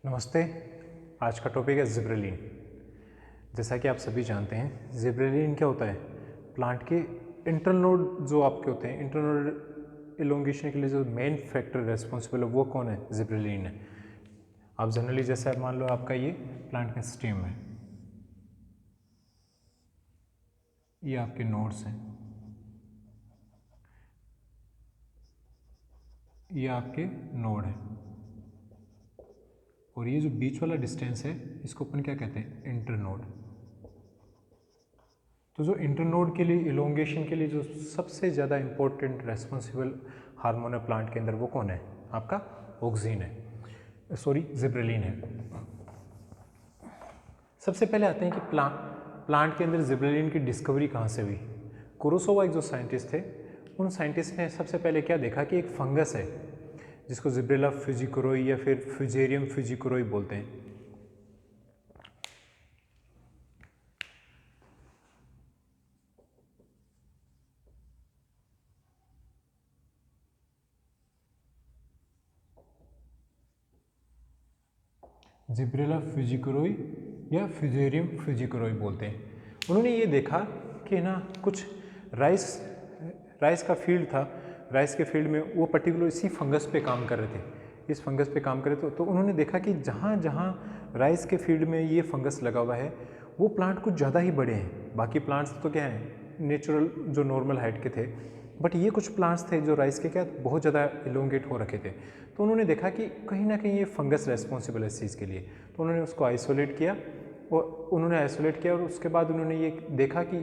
नमस्ते। आज का टॉपिक है जिब्रेलिन। जैसा कि आप सभी जानते हैं, जिब्रेलिन क्या होता है? प्लांट के इंटरनोड जो आपके होते हैं, इंटरनोड इलोंगेशन के लिए जो मेन फैक्टर रेस्पॉन्सिबल है वो कौन है? जिब्रेलिन है। आप जनरली जैसा मान लो आपका ये प्लांट का स्टेम है, ये आपके नोड्स हैं, ये आपके नोड है, और ये जो बीच वाला डिस्टेंस है इसको अपन क्या कहते हैं? इंटरनोड। तो जो इंटरनोड के लिए इलोंगेशन के लिए जो सबसे ज़्यादा इंपॉर्टेंट रेस्पॉन्सिबल हार्मोन है प्लांट के अंदर, वो कौन है? आपका ऑक्सिन है, सॉरी जिब्रेलिन है। सबसे पहले आते हैं कि प्लांट के अंदर जिब्रेलिन की डिस्कवरी कहाँ से हुई। कुरोसावा एक जो साइंटिस्ट थे, उन साइंटिस्ट ने सबसे पहले क्या देखा कि एक फंगस है जिसको जिब्रेला फ्यूजिकुरोई या फिर फ्यूजेरियम फ्यूजिकुरोई बोलते हैं। जिब्रेला फ्यूजिकुरोई या फ्यूजेरियम फ्यूजिकुरोई बोलते हैं। उन्होंने ये देखा कि ना कुछ राइस का फील्ड था, राइस के फील्ड में वो पर्टिकुलर इसी फंगस पे काम कर रहे थे, इस फंगस पे काम कर रहे थे। तो उन्होंने देखा कि जहाँ जहाँ राइस के फील्ड में ये फंगस लगा हुआ है वो प्लांट कुछ ज़्यादा ही बड़े हैं। बाकी प्लांट्स तो क्या हैं, नेचुरल जो नॉर्मल हाइट के थे, बट ये कुछ प्लांट्स थे जो राइस के क्या बहुत ज़्यादा इलोंगेट हो रखे थे। तो उन्होंने देखा कि कहीं ना कहीं ये फंगस रेस्पॉन्सिबल है इस चीज़ के लिए। तो उन्होंने उसको आइसोलेट किया, और उसके बाद उन्होंने ये देखा कि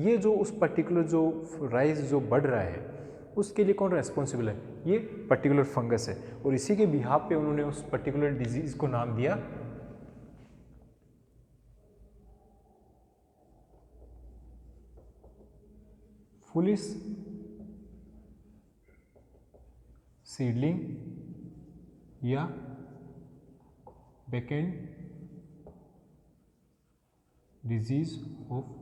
ये जो उस पर्टिकुलर जो राइस जो बढ़ रहा है उसके लिए कौन रेस्पॉन्सिबल है? ये पर्टिकुलर फंगस है। और इसी के बिहाफ पे उन्होंने उस पर्टिकुलर डिजीज़ को नाम दिया फुलिस सीडलिंग या बैकेंड डिजीज ऑफ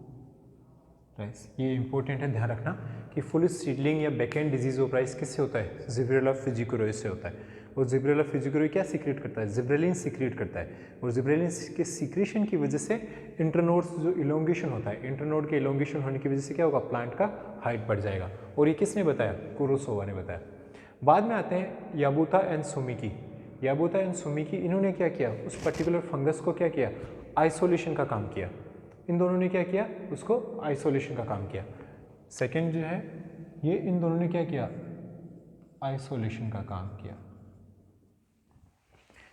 राइस। ये इंपॉर्टेंट है, ध्यान रखना कि फुलिस सीडलिंग या बैकेंड डिजीज ऑफ राइस किससे होता है? जिब्रेला फ्यूजिकुरोई से होता है। और जिब्रेला फ्यूजिकुरोई क्या सीक्रेट करता है? जिब्रेलिन सीक्रेट करता है। और जिब्रेलिन के सीक्रेशन की वजह से इंटरनोड्स जो इलोंगेशन होता है, इंटरनोड के इलोंगेशन होने की वजह से क्या होगा? प्लांट का हाइट बढ़ जाएगा। और ये किसने बताया? कुरोसावा ने बताया। बाद में आते हैं याबुता एंड सुमिकी। याबुता एंड सुमिकी, इन्होंने क्या किया? उस पर्टिकुलर फंगस को क्या किया? आइसोलेशन का काम किया। इन दोनों ने क्या किया? उसको आइसोलेशन का काम किया। सेकंड जो है ये, इन दोनों ने क्या किया? आइसोलेशन का काम किया,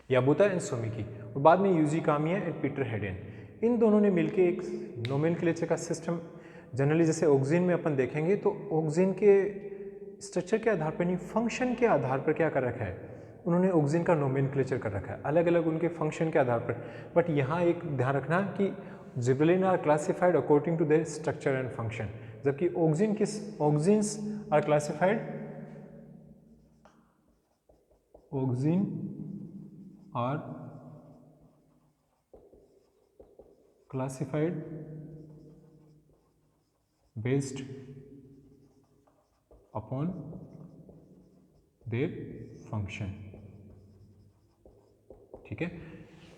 याबुता एंड सुमिकी। और बाद में Yuji Kamiya and Peter Hayden, इन दोनों ने मिलकर एक नोमेनक्लेचर का सिस्टम, जनरली जैसे ऑक्सिन में अपन देखेंगे तो ऑक्सिन के स्ट्रक्चर के आधार पर नहीं, फंक्शन के आधार पर क्या कर रखा है उन्होंने? ऑक्सिन का नोमेनक्लेचर कर रखा है, अलग अलग उनके फंक्शन के आधार पर। बट यहाँ एक ध्यान रखना कि gibberellin are classified according to their structure and function, जबकि auxins are classified based upon their function. ठीक है,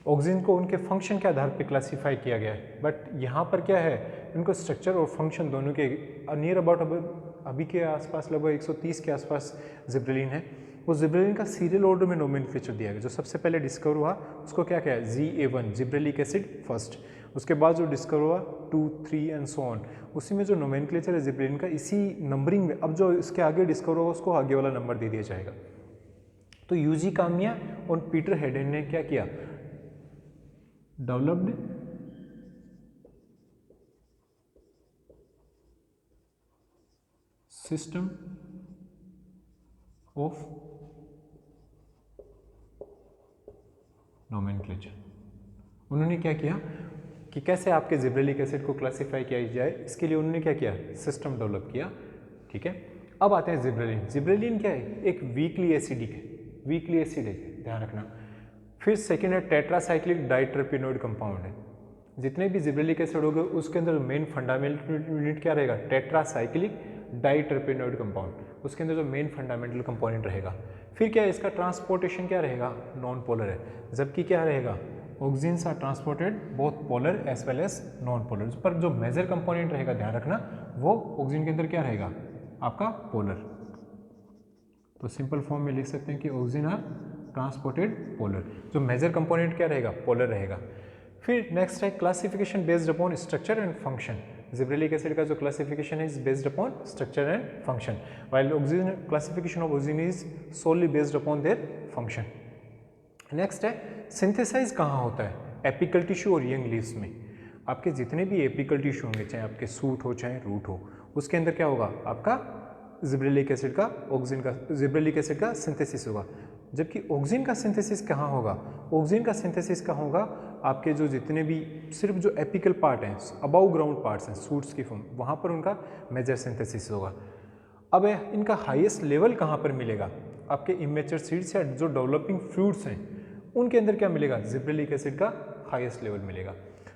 ऑक्सिन को उनके फंक्शन के आधार पर क्लासीफाई किया गया है, बट यहाँ पर क्या है, इनको स्ट्रक्चर और फंक्शन दोनों के नियर अबाउट अभी के आसपास लगभग 130 के आसपास जिब्रेलिन है। वो जिब्रेलिन का सीरियल ऑर्डर में नोमेनक्लेचर दिया गया। जो सबसे पहले डिस्कवर हुआ उसको क्या है? ZA1 gibberellic acid first. उसके बाद जो डिस्कवर हुआ 2, 3 एंड सो ऑन, उसी में जो नोमेनक्लेचर है जिब्रेलिन का, इसी नंबरिंग में अब जो इसके आगे डिस्कवर हुआ उसको आगे वाला नंबर दे दिया जाएगा। तो यूजी कामिया और पीटर हेडेन ने क्या किया? Developed system of nomenclature. उन्होंने क्या किया कि कैसे आपके जिब्रेलिक एसिड को क्लासिफाई किया जाए, इसके लिए उन्होंने क्या किया? सिस्टम डेवलप किया। ठीक है, अब आते हैं जिब्रेलिन। जिब्रेलिन क्या है? एक वीकली एसिड है, ध्यान रखना। फिर सेकेंड है टेट्रासाइक्लिक डाइटरपेनोइड कंपाउंड है। जितने भी जिब्रेलिक एसिड होंगे उसके अंदर मेन फंडामेंटल यूनिट क्या रहेगा? टेट्रासाइक्लिक डाइटरपेनोइड कंपाउंड। उसके अंदर जो मेन फंडामेंटल कंपोनेंट रहेगा। फिर क्या है, इसका ट्रांसपोर्टेशन क्या रहेगा, नॉन पोलर है, जबकि क्या रहेगा, auxins are transported both polar as well as non polar. पर जो मेजर कंपोनेंट रहेगा, ध्यान रखना, वो ऑक्सीजन के अंदर क्या रहेगा, आपका पोलर। तो सिंपल फॉर्म में लिख सकते हैं कि ऑक्सीजन आर ट्रांसपोर्टेड पोलर, जो मेजर कंपोनेंट क्या रहेगा, पोलर रहेगा। फिर नेक्स्ट है classification based upon structure and function. Gibberellic acid का जो क्लासिफिकेशन है is based upon structure and function, while auxin classification of auxin is solely based upon their function. Next है synthesize कहाँ होता है, एपिकल टिश्यू और young leaves में। आपके जितने भी एपिकल टिश्यू होंगे, चाहे आपके सूट हो चाहे रूट हो, उसके अंदर क्या होगा, आपका जिब्रेलिक एसिड का, ऑक्सीजन का, जिब्रेलिक एसिड का सिंथेसिस होगा। जबकि ऑक्सीजन का सिंथेसिस कहाँ होगा, ऑक्सीजन का सिंथेसिस कहाँ होगा, आपके जो जितने भी सिर्फ जो एपिकल पार्ट हैं, अबाउ ग्राउंड पार्ट्स हैं, सूट्स की फॉर्म, वहाँ पर उनका मेजर सिंथेसिस होगा। अब इनका हाईएस्ट लेवल कहाँ पर मिलेगा, आपके इमेच्योर सीड्स या जो डेवलपिंग फ्रूट्स हैं उनके अंदर क्या मिलेगा, जिब्रेलिक एसिड का हाईएस्ट लेवल मिलेगा।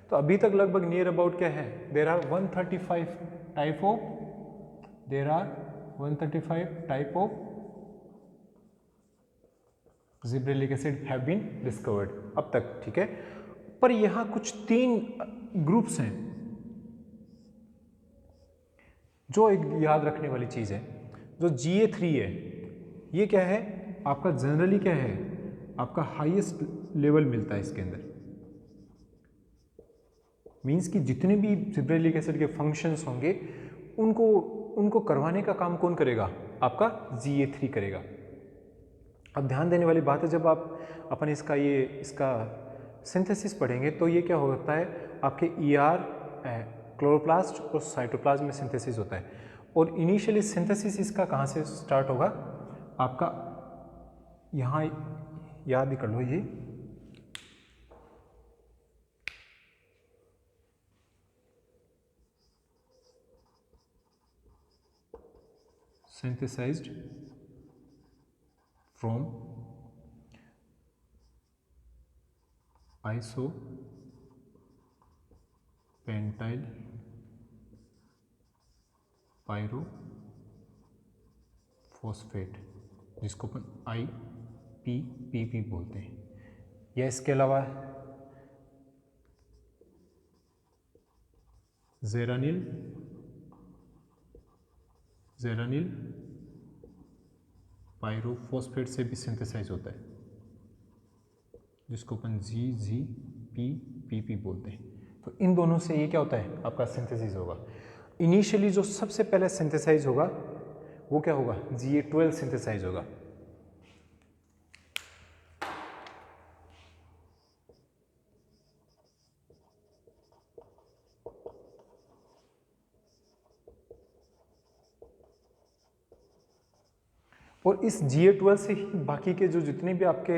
तो अभी तक लगभग नियर अबाउट क्या है, there are 135 type of gibberellic acid have been discovered अब तक, ठीक है। पर यहाँ कुछ 3 ग्रुप्स हैं जो एक याद रखने वाली चीज़ है। जो GA3 है, ये क्या है, आपका जनरली क्या है, आपका हाईएस्ट लेवल मिलता है इसके अंदर। मींस कि जितने भी जिब्रेलिक एसिड के फंक्शंस होंगे उनको करवाने का काम कौन करेगा, आपका GA3 करेगा। अब ध्यान देने वाली बात है, जब आप अपन इसका सिंथेसिस पढ़ेंगे तो ये क्या होता है, आपके ER क्लोरोप्लास्ट और साइटोप्लाज्म में सिंथेसिस होता है। और इनिशियली सिंथेसिस इसका कहाँ से स्टार्ट होगा, आपका यहाँ याद ही कर लो, ये synthesized from isopentyl pyrophosphate, जिसको अपन IPPP बोलते हैं, या इसके अलावा जेरानिल पायरोफॉस्फेट से भी सिंथेसाइज होता है, जिसको अपन GGPPP बोलते हैं। तो इन दोनों से ये क्या होता है, आपका सिंथेसिस होगा। इनिशियली जो सबसे पहले सिंथेसाइज होगा वो क्या होगा, GA12 सिंथेसाइज होगा। और इस GA12 से ही बाकी के जो जितने भी आपके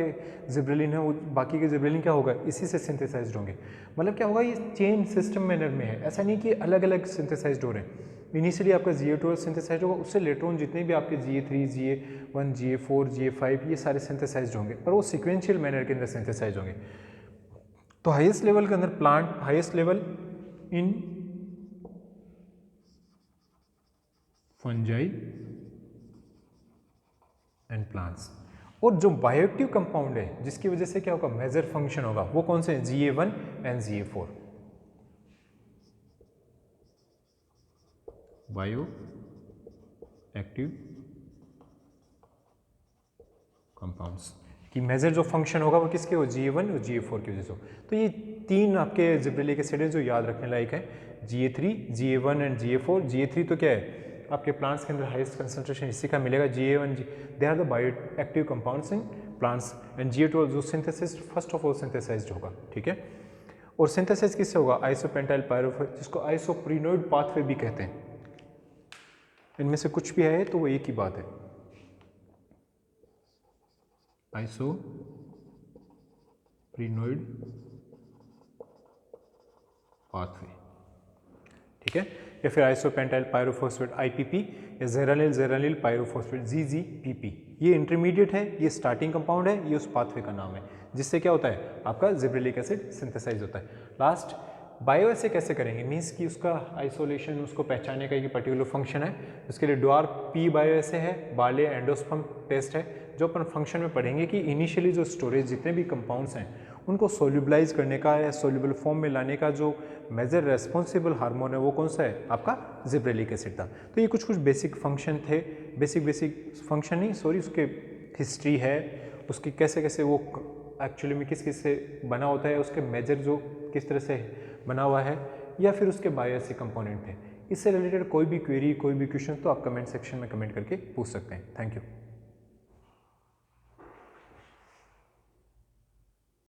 जिब्रेलिन है, वो बाकी के जिब्रेलिन क्या होगा, इसी से सिंथेसाइज्ड होंगे। मतलब क्या होगा, ये चेन सिस्टम मैनर में है, ऐसा नहीं कि अलग अलग सिंथेसाइज्ड हो रहे हैं। इनिशियली आपका GA12 सिंथेसाइज होगा, उससे लेटर ऑन जितने भी आपके GA3, GA1, GA4, GA5 ये सारे सिंथेसाइज्ड होंगे, पर वो सिक्वेंशियल मैनर के अंदर सिंथेसाइज होंगे। तो हाईएस्ट लेवल के अंदर plant, highest level in fungi and plants. और जो बायोएक्टिव कंपाउंड है जिसकी वजह से क्या होगा, मेजर फंक्शन होगा, वो कौन से हैं, GA1 and GA4 bio active compounds की मेजर जो फंक्शन होगा वो किसके हो, GA1 और GA4 की वजह से हो। तो ये 3 आपके जिब्रेलिक एसिड है जो याद रखने लायक है, GA3, GA1 and GA4। GA3 तो क्या है, आपके प्लांट्स के अंदर हाईएस्ट कंसंट्रेशन इसी का मिलेगा। GA1 they are the bioactive compounds in plants and GA12 जो synthesis first of all synthesized होगा, ठीक है। और सिंथेसिस किससे होगा, आइसोपेंटाइल पायरोफॉस्फेट, जिसको आइसोप्रीनोइड पाथवे भी कहते हैं। इनमें से कुछ भी है तो वो एक ही बात है, आइसोप्रीनोइड पाथवे, ठीक है। या फिर आइसोपेंटाइल पायरोफॉस्फेट IPP, या जेरानिल पायरोफॉस्फेट GGPP। ये इंटरमीडिएट है, ये स्टार्टिंग कंपाउंड है, ये उस पाथवे का नाम है जिससे क्या होता है, आपका जिब्रेलिक एसिड सिंथेसाइज होता है। लास्ट बायो ऐसे कैसे करेंगे, मीन्स कि उसका आइसोलेशन, उसको पहचानने का एक पर्टिकुलर फंक्शन है, उसके लिए डॉर्क पी बायो ऐसे है, बार्ले एंडोस्पर्म टेस्ट है, जो अपन फंक्शन में पढ़ेंगे कि इनिशियली जो स्टोरेज जितने भी कंपाउंड्स हैं उनको सोल्यूबलाइज करने का या सोल्यूबल फॉर्म में लाने का जो मेजर रेस्पॉन्सिबल हार्मोन है वो कौन सा है, आपका जिब्रेलिक एसिड था। तो ये कुछ बेसिक फंक्शन थे, बेसिक फंक्शन नहीं सॉरी, उसके हिस्ट्री है, उसकी कैसे कैसे वो एक्चुअली में किस किस से बना होता है, उसके मेजर जो किस तरह से बना हुआ है, या फिर उसके बायो ऐसे कंपोनेंट थे। इससे रिलेटेड कोई भी क्वेरी, कोई भी क्वेश्चन तो आप कमेंट सेक्शन में कमेंट करके पूछ सकते हैं। Thank you.